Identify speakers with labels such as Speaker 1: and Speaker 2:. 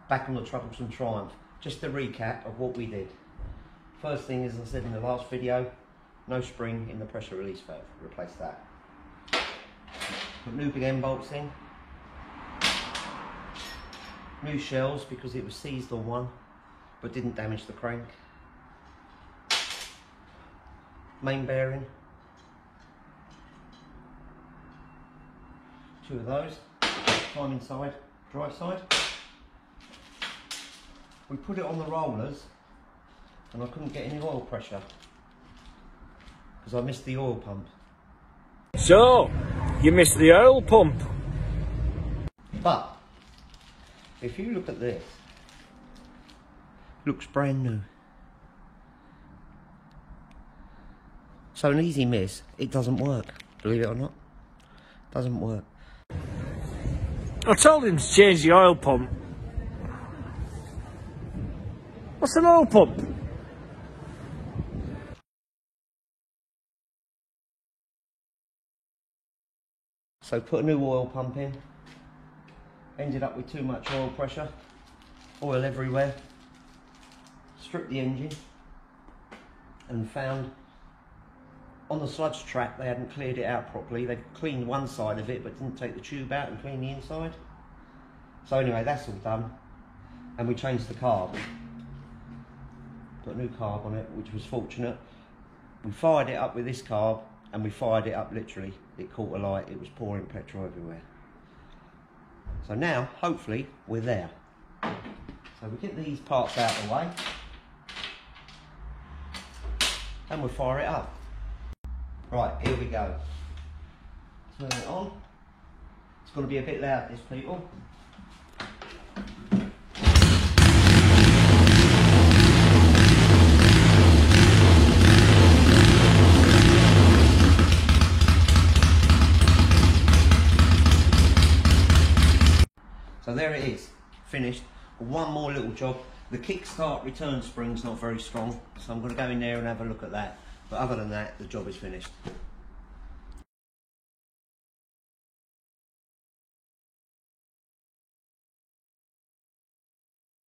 Speaker 1: back on the Troublesome Triumph. Just a recap of what we did. First thing, as I said in the last video, no spring in the pressure release valve. Replace that. Put new big end bolts in. New shells because it was seized on one but didn't damage the crank. Main bearing. 2 of those. Timing side, drive side. We put it on the rollers and I couldn't get any oil pressure because I missed the oil pump.
Speaker 2: So, you missed the oil pump.
Speaker 1: But, if you look at this, looks brand new. So an easy miss, it doesn't work, believe it or not. Doesn't work.
Speaker 2: I told him to change the oil pump. What's an oil pump?
Speaker 1: So put a new oil pump in. Ended up with too much oil pressure. Oil everywhere. Stripped the engine. And found on the sludge track they hadn't cleared it out properly. They'd cleaned one side of it but didn't take the tube out and clean the inside. So anyway, that's all done. And we changed the carb. Put a new carb on it, which was fortunate. We fired it up with this carb and we fired it up literally. It caught a light, it was pouring petrol everywhere. So now, hopefully, we're there. So we get these parts out of the way. And we'll fire it up. Right, here we go. Turn it on. It's going to be a bit loud, this, people. So there it is, finished. One more little job. The kickstart return spring's not very strong, so I'm going to go in there and have a look at that. But other than that, the job is finished.